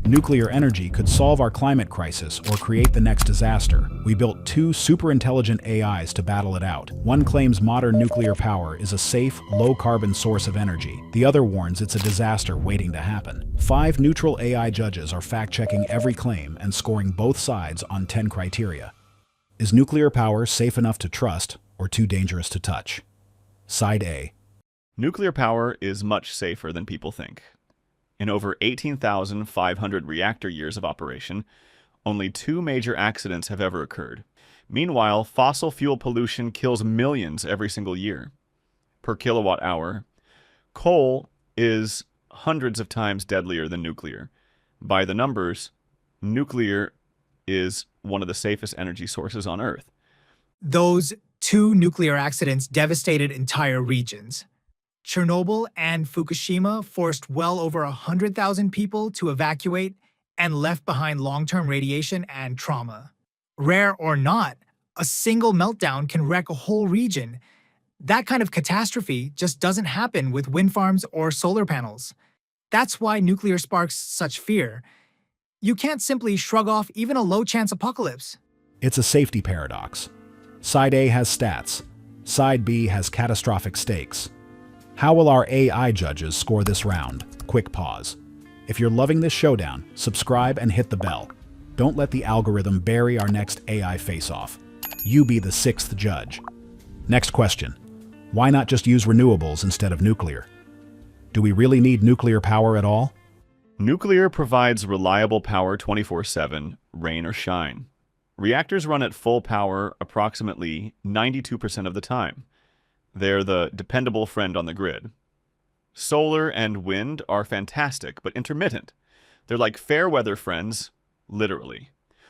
Nuclear energy could solve our climate crisis or create the next disaster. We built two super-intelligent AIs to battle it out. One claims modern nuclear power is a safe, low-carbon source of energy. The other warns it's a disaster waiting to happen. 5 neutral AI judges are fact-checking every claim and scoring both sides on 10 criteria. Is nuclear power safe enough to trust or too dangerous to touch? Side A. Nuclear power is much safer than people think. In over 18,500 reactor years of operation, only 2 major accidents have ever occurred. Meanwhile, fossil fuel pollution kills millions every single year. Per kilowatt hour, coal is hundreds of times deadlier than nuclear. By the numbers, nuclear is one of the safest energy sources on Earth. Those 2 nuclear accidents devastated entire regions. Chernobyl and Fukushima forced well over 100,000 people to evacuate and left behind long-term radiation and trauma. Rare or not, a single meltdown can wreck a whole region. That kind of catastrophe just doesn't happen with wind farms or solar panels. That's why nuclear sparks such fear. You can't simply shrug off even a low-chance apocalypse. It's a safety paradox. Side A has stats. Side B has catastrophic stakes. How will our AI judges score this round? Quick pause. If you're loving this showdown, subscribe and hit the bell. Don't let the algorithm bury our next AI face-off. You be the 6th judge. Next question. Why not just use renewables instead of nuclear? Do we really need nuclear power at all? Nuclear provides reliable power 24/7, rain or shine. Reactors run at full power approximately 92% of the time. They're the dependable friend on the grid. Solar and wind are fantastic, but intermittent. They're like fair weather friends, literally.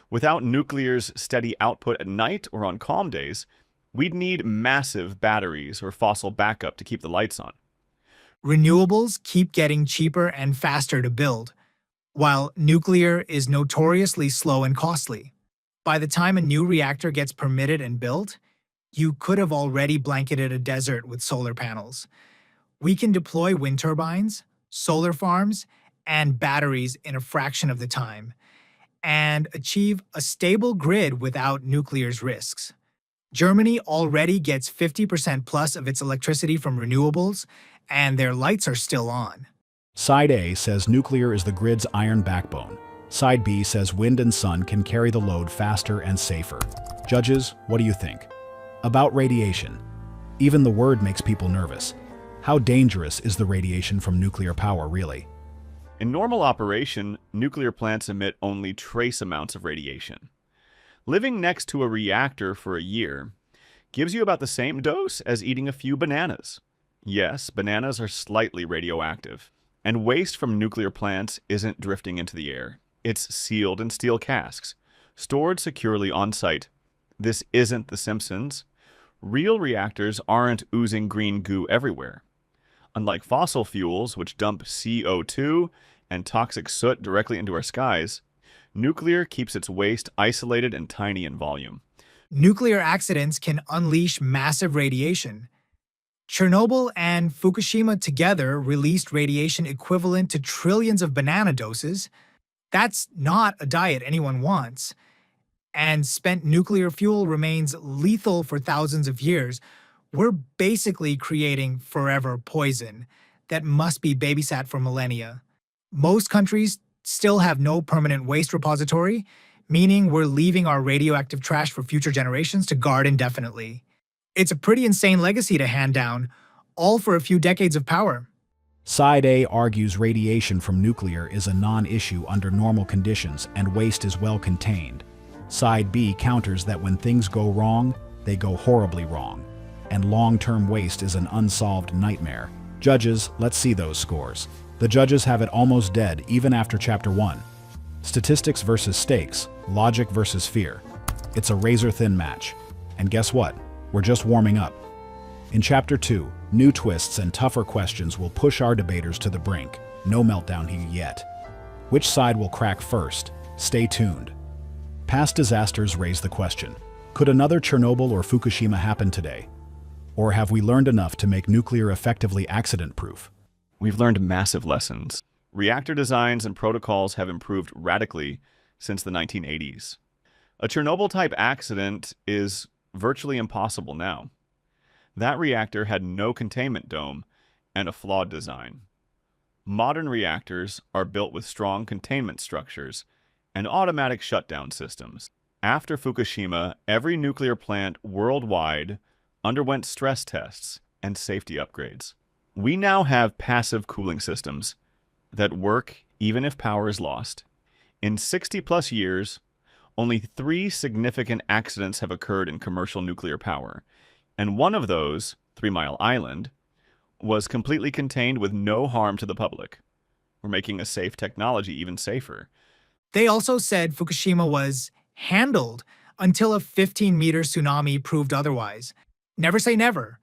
Without nuclear's steady output at night or on calm days, we'd need massive batteries or fossil backup to keep the lights on. Renewables keep getting cheaper and faster to build, while nuclear is notoriously slow and costly. By the time a new reactor gets permitted and built, you could have already blanketed a desert with solar panels. We can deploy wind turbines, solar farms, and batteries in a fraction of the time, and achieve a stable grid without nuclear's risks. Germany already gets 50% plus of its electricity from renewables, and their lights are still on. Side A says nuclear is the grid's iron backbone. Side B says wind and sun can carry the load faster and safer. Judges, what do you think? About radiation. Even the word makes people nervous. How dangerous is the radiation from nuclear power, really? In normal operation, nuclear plants emit only trace amounts of radiation. Living next to a reactor for a year gives you about the same dose as eating a few bananas. Yes, bananas are slightly radioactive, and waste from nuclear plants isn't drifting into the air. It's sealed in steel casks, stored securely on site. This isn't The Simpsons. Real reactors aren't oozing green goo everywhere. Unlike fossil fuels, which dump CO2 and toxic soot directly into our skies, nuclear keeps its waste isolated and tiny in volume. Nuclear accidents can unleash massive radiation. Chernobyl and Fukushima together released radiation equivalent to trillions of banana doses. That's not a diet anyone wants. And spent nuclear fuel remains lethal for thousands of years. We're basically creating forever poison that must be babysat for millennia. Most countries still have no permanent waste repository, meaning we're leaving our radioactive trash for future generations to guard indefinitely. It's a pretty insane legacy to hand down, all for a few decades of power. Side A argues radiation from nuclear is a non-issue under normal conditions and waste is well contained. Side B counters that when things go wrong, they go horribly wrong, and long-term waste is an unsolved nightmare. Judges, let's see those scores. The judges have it almost dead even after Chapter 1. Statistics versus stakes, logic versus fear. It's a razor-thin match. And guess what? We're just warming up. In Chapter 2, new twists and tougher questions will push our debaters to the brink. No meltdown here yet. Which side will crack first? Stay tuned. Past disasters raise the question, could another Chernobyl or Fukushima happen today? Or have we learned enough to make nuclear effectively accident-proof? We've learned massive lessons. Reactor designs and protocols have improved radically since the 1980s. A Chernobyl-type accident is virtually impossible now. That reactor had no containment dome and a flawed design. Modern reactors are built with strong containment structures and automatic shutdown systems. After Fukushima, every nuclear plant worldwide underwent stress tests and safety upgrades. We now have passive cooling systems that work even if power is lost. In 60-plus years, only 3 significant accidents have occurred in commercial nuclear power, and one of those, 3 Mile Island, was completely contained with no harm to the public. We're making a safe technology even safer. They also said Fukushima was handled until a 15-meter tsunami proved otherwise. Never say never.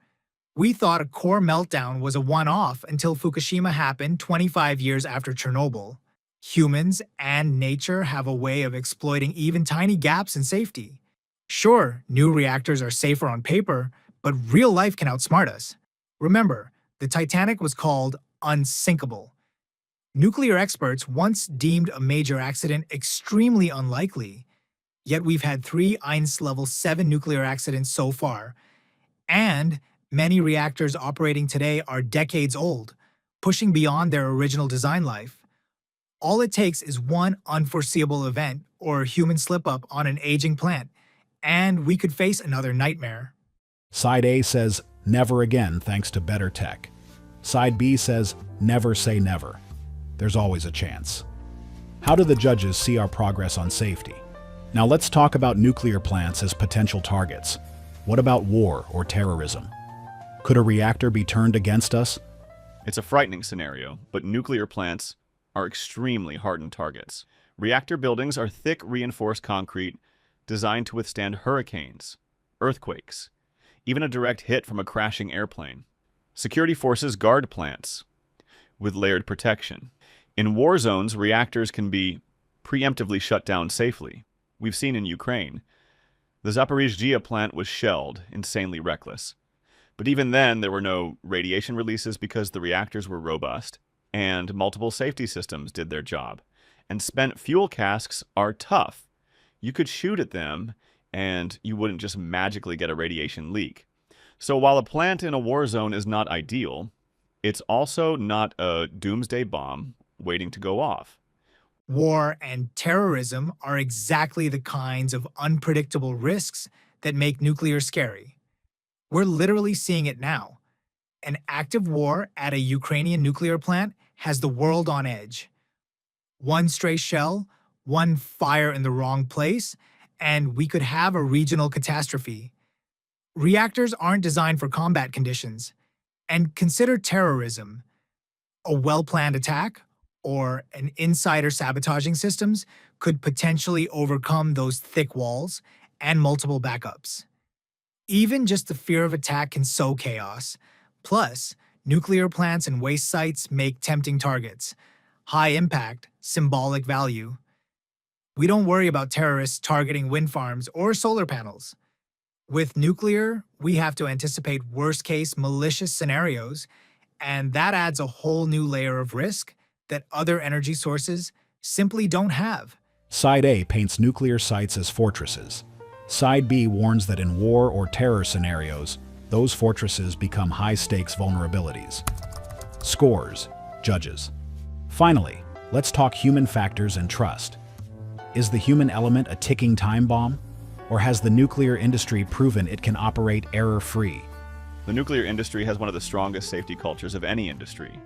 We thought a core meltdown was a one-off until Fukushima happened 25 years after Chernobyl. Humans and nature have a way of exploiting even tiny gaps in safety. Sure, new reactors are safer on paper, but real life can outsmart us. Remember, the Titanic was called unsinkable. Nuclear experts once deemed a major accident extremely unlikely, yet we've had 3 Eins Level 7 nuclear accidents so far, and many reactors operating today are decades old, pushing beyond their original design life. All it takes is one unforeseeable event or human slip-up on an aging plant, and we could face another nightmare. Side A says, never again thanks to better tech. Side B says, never say never. There's always a chance. How do the judges see our progress on safety? Now let's talk about nuclear plants as potential targets. What about war or terrorism? Could a reactor be turned against us? It's a frightening scenario, but nuclear plants are extremely hardened targets. Reactor buildings are thick, reinforced concrete designed to withstand hurricanes, earthquakes, even a direct hit from a crashing airplane. Security forces guard plants with layered protection. In war zones, reactors can be preemptively shut down safely. We've seen in Ukraine. The Zaporizhzhia plant was shelled, insanely reckless. But even then, there were no radiation releases because the reactors were robust, and multiple safety systems did their job. And spent fuel casks are tough. You could shoot at them, and you wouldn't just magically get a radiation leak. So while a plant in a war zone is not ideal, it's also not a doomsday bomb waiting to go off. War and terrorism are exactly the kinds of unpredictable risks that make nuclear scary. We're literally seeing it now. An active war at a Ukrainian nuclear plant has the world on edge. One stray shell, one fire in the wrong place, and we could have a regional catastrophe. Reactors aren't designed for combat conditions. And consider terrorism. A well-planned attack or an insider sabotaging systems could potentially overcome those thick walls and multiple backups. Even just the fear of attack can sow chaos. Plus, nuclear plants and waste sites make tempting targets. High impact, symbolic value. We don't worry about terrorists targeting wind farms or solar panels. With nuclear, we have to anticipate worst-case malicious scenarios, and that adds a whole new layer of risk that other energy sources simply don't have. Side A paints nuclear sites as fortresses. Side B warns that in war or terror scenarios, those fortresses become high-stakes vulnerabilities. Scores, judges. Finally, let's talk human factors and trust. Is the human element a ticking time bomb? Or has the nuclear industry proven it can operate error-free? The nuclear industry has one of the strongest safety cultures of any industry.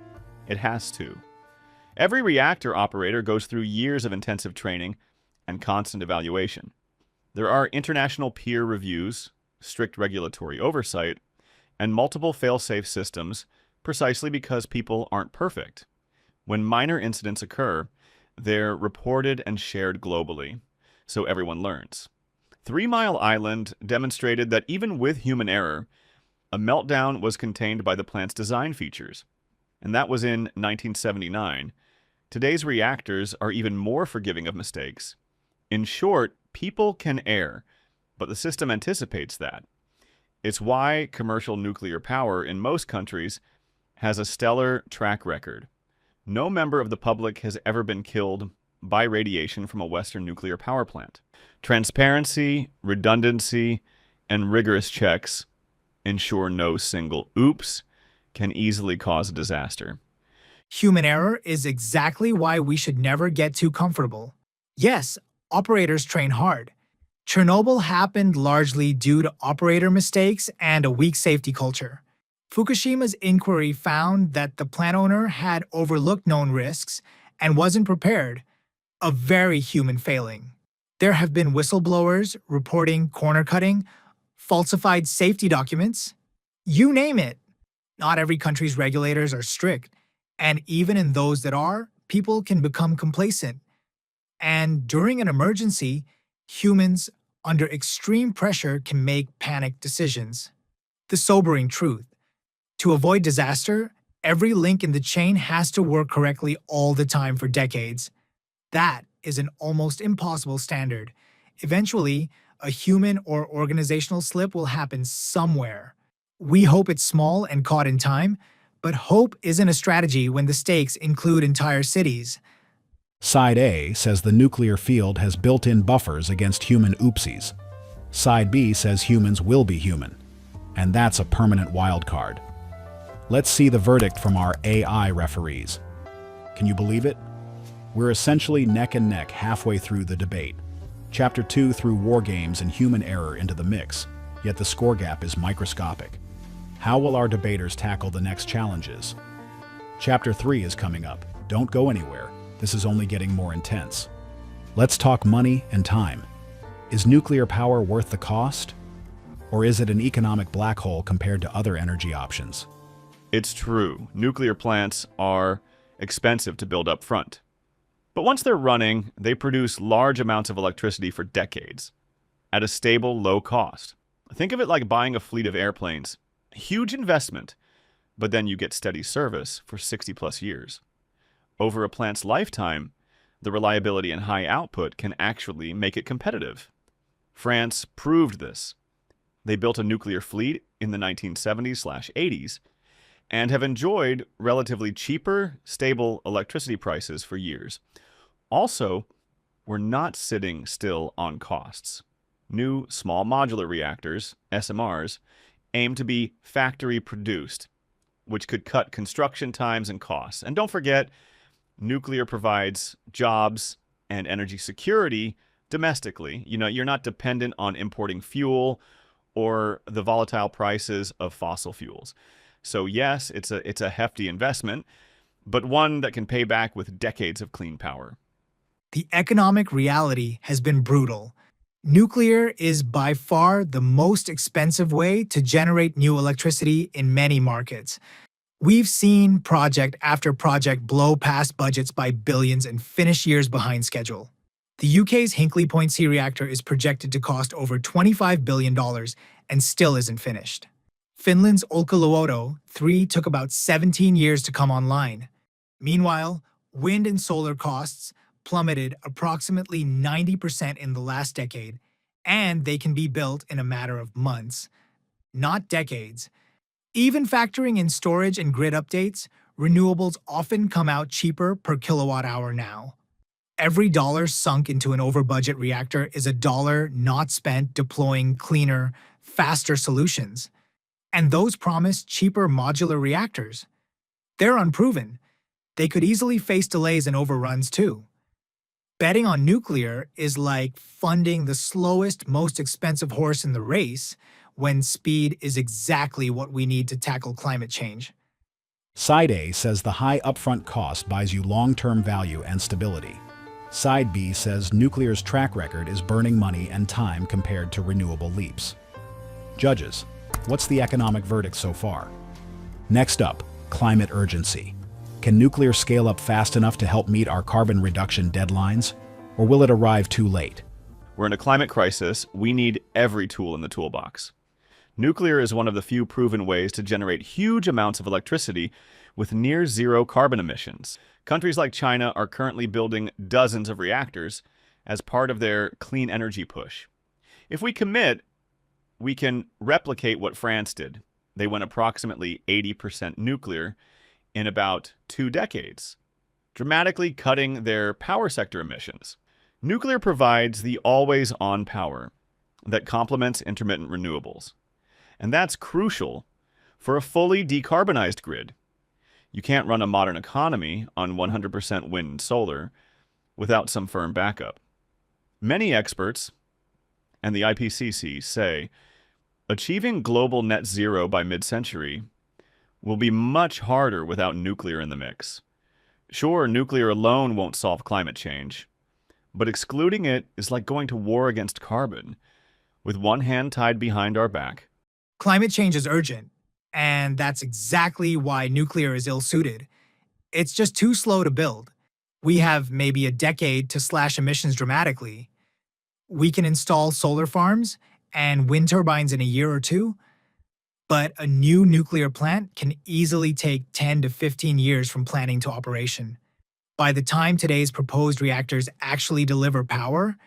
It has to. Every reactor operator goes through years of intensive training and constant evaluation. There are international peer reviews, strict regulatory oversight, and multiple fail-safe systems precisely because people aren't perfect. When minor incidents occur, they're reported and shared globally, so everyone learns. 3 Mile Island demonstrated that even with human error, a meltdown was contained by the plant's design features. And that was in 1979. Today's reactors are even more forgiving of mistakes. In short, people can err, but the system anticipates that. It's why commercial nuclear power in most countries has a stellar track record. No member of the public has ever been killed by radiation from a Western nuclear power plant. Transparency, redundancy, and rigorous checks ensure no single oops can easily cause a disaster. Human error is exactly why we should never get too comfortable. Yes, operators train hard. Chernobyl happened largely due to operator mistakes and a weak safety culture. Fukushima's inquiry found that the plant owner had overlooked known risks and wasn't prepared, a very human failing. There have been whistleblowers reporting corner cutting, falsified safety documents, you name it. Not every country's regulators are strict, and even in those that are, people can become complacent. And during an emergency, humans under extreme pressure can make panicked decisions. The sobering truth: to avoid disaster, every link in the chain has to work correctly all the time for decades. That is an almost impossible standard. Eventually, a human or organizational slip will happen somewhere. We hope it's small and caught in time, but hope isn't a strategy when the stakes include entire cities. Side A says the nuclear field has built-in buffers against human oopsies. Side B says humans will be human, and that's a permanent wild card. Let's see the verdict from our AI referees. Can you believe it? We're essentially neck and neck halfway through the debate. Chapter 2 threw war games and human error into the mix, yet the score gap is microscopic. How will our debaters tackle the next challenges? Chapter 3 is coming up. Don't go anywhere. This is only getting more intense. Let's talk money and time. Is nuclear power worth the cost? Or is it an economic black hole compared to other energy options? It's true, nuclear plants are expensive to build up front. But once they're running, they produce large amounts of electricity for decades, at a stable, low cost. Think of it like buying a fleet of airplanes. Huge investment, but then you get steady service for 60+ years. Over a plant's lifetime, the reliability and high output can actually make it competitive. France proved this. They built a nuclear fleet in the 1970s/80s and have enjoyed relatively cheaper, stable electricity prices for years. Also, we're not sitting still on costs. New small modular reactors, SMRs, aim to be factory produced, which could cut construction times and costs. And don't forget, nuclear provides jobs and energy security domestically. You're not dependent on importing fuel or the volatile prices of fossil fuels. So yes, it's a hefty investment, but one that can pay back with decades of clean power. The economic reality has been brutal. Nuclear is by far the most expensive way to generate new electricity in many markets. We've seen project after project blow past budgets by billions and finish years behind schedule. The UK's Hinkley Point C reactor is projected to cost over $25 billion and still isn't finished. Finland's Olkiluoto 3 took about 17 years to come online. Meanwhile, wind and solar costs plummeted approximately 90% in the last decade, and they can be built in a matter of months, not decades. Even factoring in storage and grid updates, renewables often come out cheaper per kilowatt hour now. Every dollar sunk into an over-budget reactor is a dollar not spent deploying cleaner, faster solutions. And those promise cheaper modular reactors. They're unproven. They could easily face delays and overruns too. Betting on nuclear is like funding the slowest, most expensive horse in the race when speed is exactly what we need to tackle climate change. Side A says the high upfront cost buys you long-term value and stability. Side B says nuclear's track record is burning money and time compared to renewable leaps. Judges, what's the economic verdict so far? Next up, climate urgency. Can nuclear scale up fast enough to help meet our carbon reduction deadlines, or will it arrive too late? We're in a climate crisis. We need every tool in the toolbox. Nuclear is one of the few proven ways to generate huge amounts of electricity with near zero carbon emissions. Countries like China are currently building dozens of reactors as part of their clean energy push. If we commit, we can replicate what France did. They went approximately 80% nuclear in about 2 decades. dramatically cutting their power sector emissions. Nuclear provides the always-on power that complements intermittent renewables. And that's crucial for a fully decarbonized grid. You can't run a modern economy on 100% wind and solar without some firm backup. Many experts and the IPCC say achieving global net zero by mid-century will be much harder without nuclear in the mix. Sure, nuclear alone won't solve climate change, but excluding it is like going to war against carbon, with one hand tied behind our back. Climate change is urgent, and that's exactly why nuclear is ill-suited. It's just too slow to build. We have maybe a decade to slash emissions dramatically. We can install solar farms and wind turbines in a year or two, but a new nuclear plant can easily take 10 to 15 years from planning to operation. By the time today's proposed reactors actually deliver power,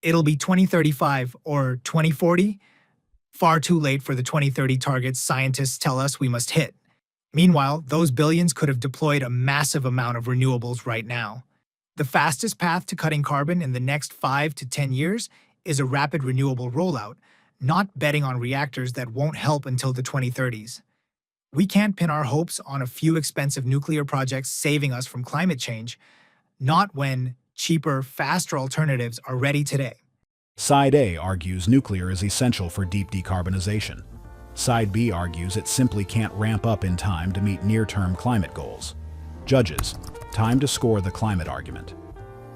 it'll be 2035 or 2040, far too late for the 2030 targets scientists tell us we must hit. Meanwhile, those billions could have deployed a massive amount of renewables right now. The fastest path to cutting carbon in the next 5 to 10 years is a rapid renewable rollout, not betting on reactors that won't help until the 2030s. We can't pin our hopes on a few expensive nuclear projects saving us from climate change, not when cheaper, faster alternatives are ready today. Side A argues nuclear is essential for deep decarbonization. Side B argues it simply can't ramp up in time to meet near-term climate goals. Judges, time to score the climate argument.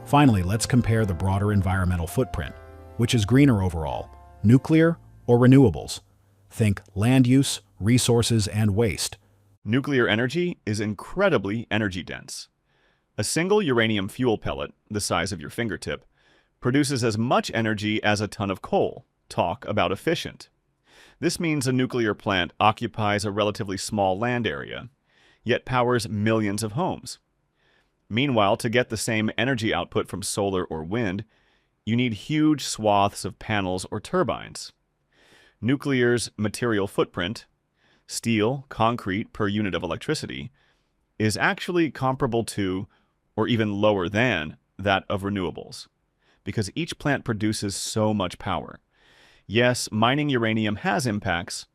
Finally, let's compare the broader environmental footprint, which is greener overall, nuclear or renewables. Think land use, resources, and waste. Nuclear energy is incredibly energy dense. A single uranium fuel pellet, the size of your fingertip, produces as much energy as a ton of coal. Talk about efficient. This means a nuclear plant occupies a relatively small land area, yet powers millions of homes. Meanwhile, to get the same energy output from solar or wind, you need huge swaths of panels or turbines. Nuclear's material footprint, steel, concrete per unit of electricity, is actually comparable to, or even lower than, that of renewables, because each plant produces so much power. Yes, mining uranium has impacts,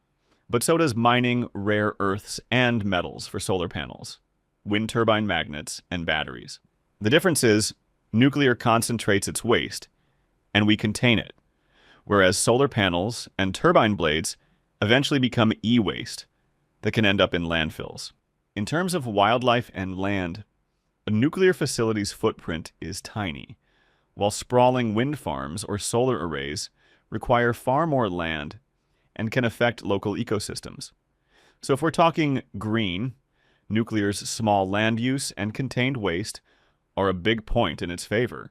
but so does mining rare earths and metals for solar panels, wind turbine magnets, and batteries. The difference is, nuclear concentrates its waste, and we contain it, whereas solar panels and turbine blades eventually become e-waste that can end up in landfills. In terms of wildlife and land, a nuclear facility's footprint is tiny, while sprawling wind farms or solar arrays require far more land and can affect local ecosystems. So if we're talking green, nuclear's small land use and contained waste are a big point in its favor.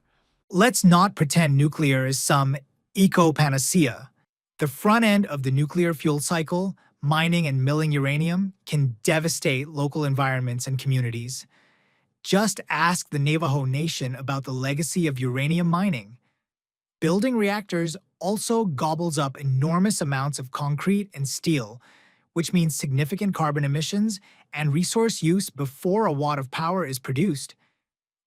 Let's not pretend nuclear is some eco-panacea. The front end of the nuclear fuel cycle, mining and milling uranium, can devastate local environments and communities. Just ask the Navajo Nation about the legacy of uranium mining. Building reactors also gobbles up enormous amounts of concrete and steel, which means significant carbon emissions and resource use before a watt of power is produced.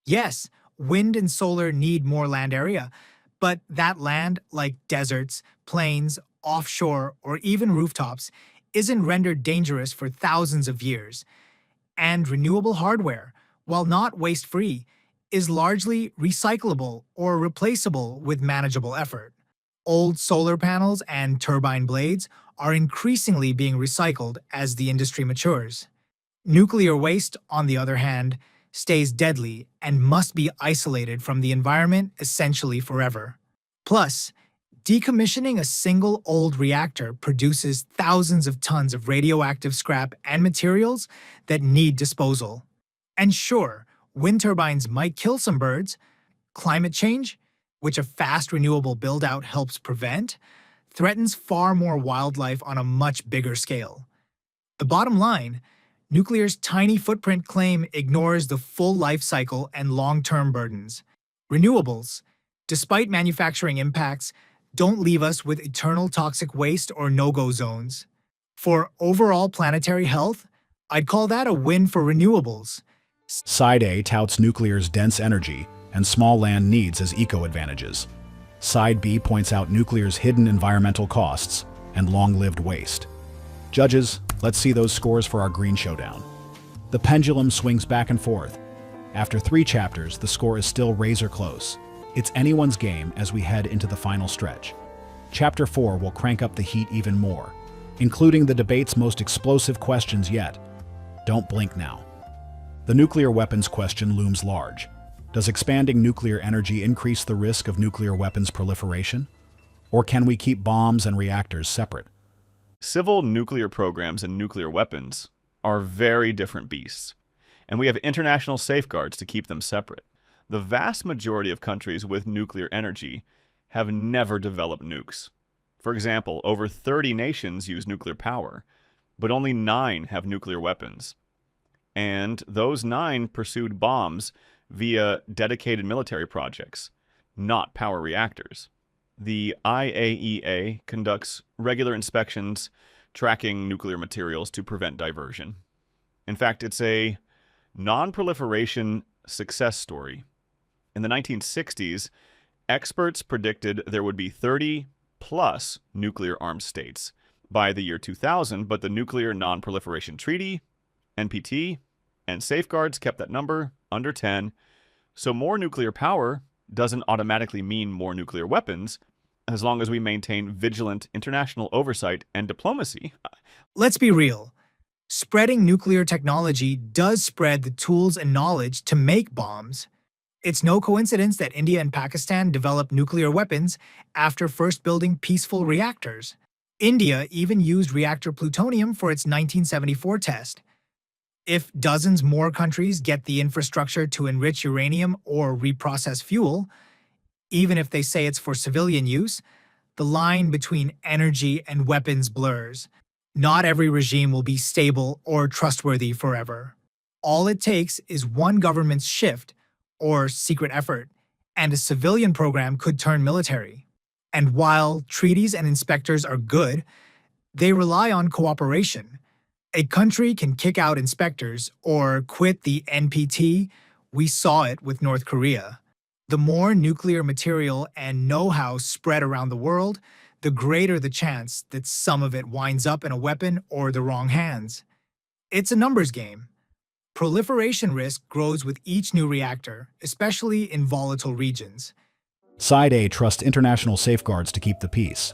Yes, wind and solar need more land area, but that land, like deserts, plains, offshore, or even rooftops, isn't rendered dangerous for thousands of years. And renewable hardware, while not waste-free, is largely recyclable or replaceable with manageable effort. Old solar panels and turbine blades are increasingly being recycled as the industry matures. Nuclear waste, on the other hand, stays deadly and must be isolated from the environment essentially forever. Plus, decommissioning a single old reactor produces thousands of tons of radioactive scrap and materials that need disposal. And sure, wind turbines might kill some birds. Climate change, which a fast renewable build-out helps prevent, threatens far more wildlife on a much bigger scale. The bottom line, nuclear's tiny footprint claim ignores the full life cycle and long-term burdens. Renewables, despite manufacturing impacts, don't leave us with eternal toxic waste or no-go zones. For overall planetary health, I'd call that a win for renewables. Side A touts nuclear's dense energy and small land needs as eco-advantages. Side B points out nuclear's hidden environmental costs and long-lived waste. Judges, let's see those scores for our green showdown. The pendulum swings back and forth. After 3 chapters, the score is still razor close. It's anyone's game as we head into the final stretch. Chapter 4 will crank up the heat even more, including the debate's most explosive questions yet. Don't blink now. The nuclear weapons question looms large. Does expanding nuclear energy increase the risk of nuclear weapons proliferation? Or can we keep bombs and reactors separate? Civil nuclear programs and nuclear weapons are very different beasts, and we have international safeguards to keep them separate. The vast majority of countries with nuclear energy have never developed nukes. For example, over 30 nations use nuclear power, but only 9 have nuclear weapons. And those 9 pursued bombs via dedicated military projects, not power reactors. The IAEA conducts regular inspections tracking nuclear materials to prevent diversion. In fact, it's a non-proliferation success story. In the 1960s, experts predicted there would be 30-plus nuclear-armed states by the year 2000, but the Nuclear Non-Proliferation Treaty, NPT, and safeguards kept that number under 10, so more nuclear power doesn't automatically mean more nuclear weapons, as long as we maintain vigilant international oversight and diplomacy. Let's be real. Spreading nuclear technology does spread the tools and knowledge to make bombs. It's no coincidence that India and Pakistan developed nuclear weapons after first building peaceful reactors. India even used reactor plutonium for its 1974 test. If dozens more countries get the infrastructure to enrich uranium or reprocess fuel, even if they say it's for civilian use, the line between energy and weapons blurs. Not every regime will be stable or trustworthy forever. All it takes is one government's shift, or secret effort, and a civilian program could turn military. And while treaties and inspectors are good, they rely on cooperation. A country can kick out inspectors or quit the NPT. We saw it with North Korea. The more nuclear material and know-how spread around the world, the greater the chance that some of it winds up in a weapon or the wrong hands. It's a numbers game. Proliferation risk grows with each new reactor, especially in volatile regions. Side A trusts international safeguards to keep the peace.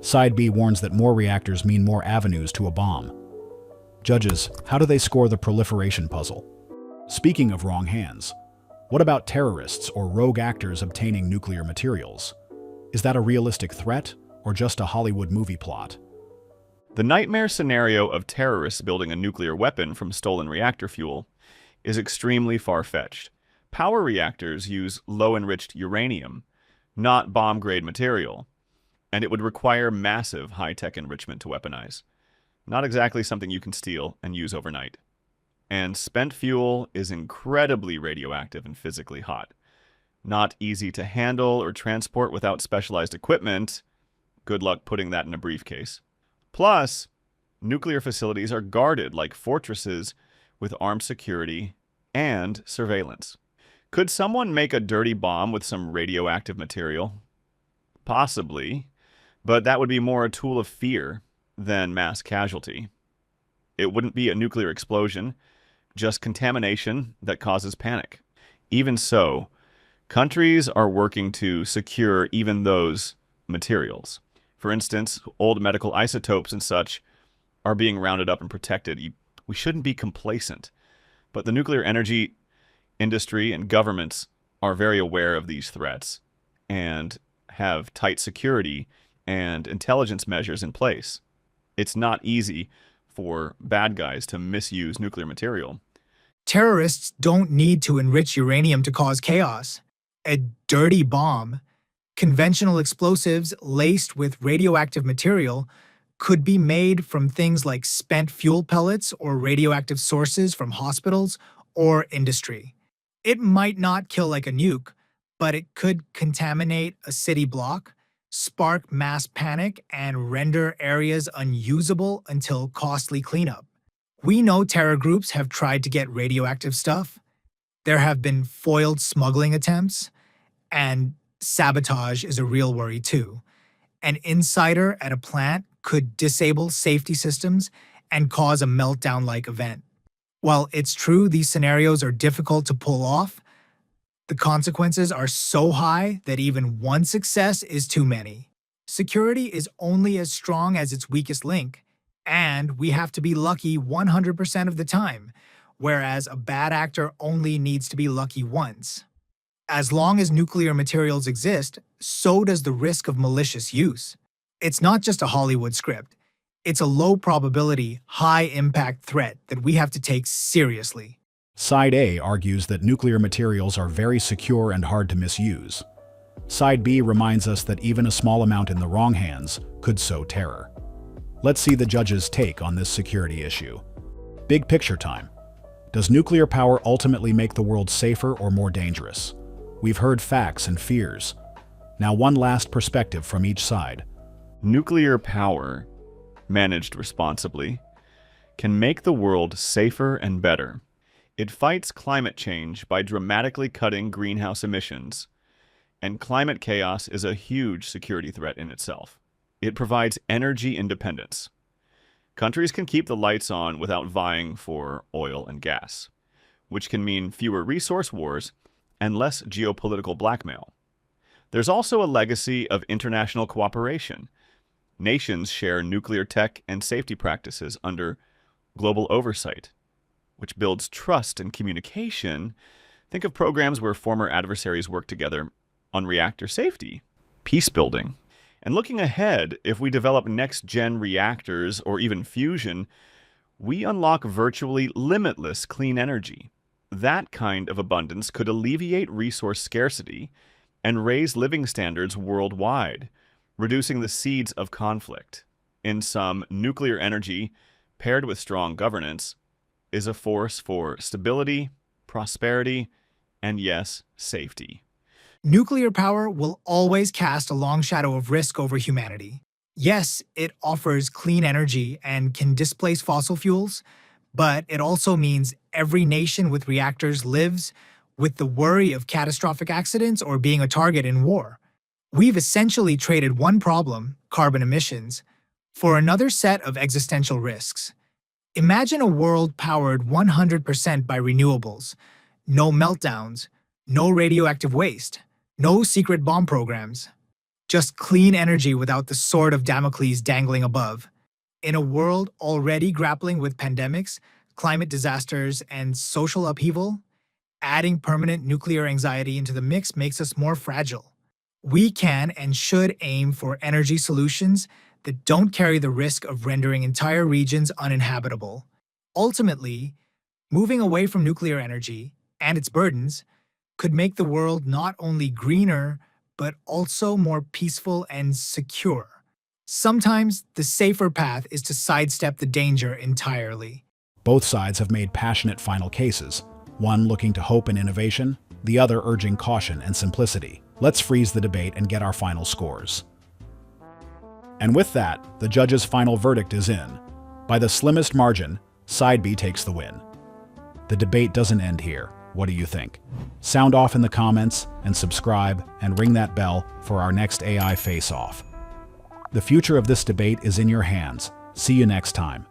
Side B warns that more reactors mean more avenues to a bomb. Judges, how do they score the proliferation puzzle? Speaking of wrong hands, what about terrorists or rogue actors obtaining nuclear materials? Is that a realistic threat or just a Hollywood movie plot? The nightmare scenario of terrorists building a nuclear weapon from stolen reactor fuel is extremely far-fetched. Power reactors use low-enriched uranium, not bomb-grade material, and it would require massive high-tech enrichment to weaponize. Not exactly something you can steal and use overnight. And spent fuel is incredibly radioactive and physically hot. Not easy to handle or transport without specialized equipment. Good luck putting that in a briefcase. Plus, nuclear facilities are guarded like fortresses with armed security and surveillance. Could someone make a dirty bomb with some radioactive material? Possibly, but that would be more a tool of fear than mass casualty. It wouldn't be a nuclear explosion, just contamination that causes panic. Even so, countries are working to secure even those materials. For instance, old medical isotopes and such are being rounded up and protected. We shouldn't be complacent. But the nuclear energy industry and governments are very aware of these threats and have tight security and intelligence measures in place. It's not easy for bad guys to misuse nuclear material. Terrorists don't need to enrich uranium to cause chaos. A dirty bomb, conventional explosives laced with radioactive material, could be made from things like spent fuel pellets or radioactive sources from hospitals or industry. It might not kill like a nuke, but it could contaminate a city block, spark mass panic, and render areas unusable until costly cleanup. We know terror groups have tried to get radioactive stuff. There have been foiled smuggling attempts, and sabotage is a real worry too. An insider at a plant could disable safety systems and cause a meltdown-like event. While it's true these scenarios are difficult to pull off, the consequences are so high that even one success is too many. Security is only as strong as its weakest link, and we have to be lucky 100% of the time, whereas a bad actor only needs to be lucky once. As long as nuclear materials exist, so does the risk of malicious use. It's not just a Hollywood script. It's a low-probability, high-impact threat that we have to take seriously. Side A argues that nuclear materials are very secure and hard to misuse. Side B reminds us that even a small amount in the wrong hands could sow terror. Let's see the judges' take on this security issue. Big picture time. Does nuclear power ultimately make the world safer or more dangerous? We've heard facts and fears. Now one last perspective from each side. Nuclear power, managed responsibly, can make the world safer and better. It fights climate change by dramatically cutting greenhouse emissions, and climate chaos is a huge security threat in itself. It provides energy independence. Countries can keep the lights on without vying for oil and gas, which can mean fewer resource wars and less geopolitical blackmail. There's also a legacy of international cooperation. Nations share nuclear tech and safety practices under global oversight, which builds trust and communication. Think of programs where former adversaries work together on reactor safety, peace building. And looking ahead, if we develop next-gen reactors or even fusion, we unlock virtually limitless clean energy. That kind of abundance could alleviate resource scarcity and raise living standards worldwide, reducing the seeds of conflict. In sum, nuclear energy, paired with strong governance, is a force for stability, prosperity, and yes, safety. Nuclear power will always cast a long shadow of risk over humanity. Yes, it offers clean energy and can displace fossil fuels, but it also means every nation with reactors lives with the worry of catastrophic accidents or being a target in war. We've essentially traded one problem, carbon emissions, for another set of existential risks. Imagine a world powered 100% by renewables, no meltdowns, no radioactive waste, no secret bomb programs, just clean energy without the sword of Damocles dangling above. In a world already grappling with pandemics, climate disasters, and social upheaval, adding permanent nuclear anxiety into the mix makes us more fragile. We can and should aim for energy solutions that don't carry the risk of rendering entire regions uninhabitable. Ultimately, moving away from nuclear energy and its burdens could make the world not only greener, but also more peaceful and secure. Sometimes the safer path is to sidestep the danger entirely. Both sides have made passionate final cases, one looking to hope and innovation, the other urging caution and simplicity. Let's freeze the debate and get our final scores. And with that, the judge's final verdict is in. By the slimmest margin, Side B takes the win. The debate doesn't end here. What do you think? Sound off in the comments and subscribe and ring that bell for our next AI face-off. The future of this debate is in your hands. See you next time.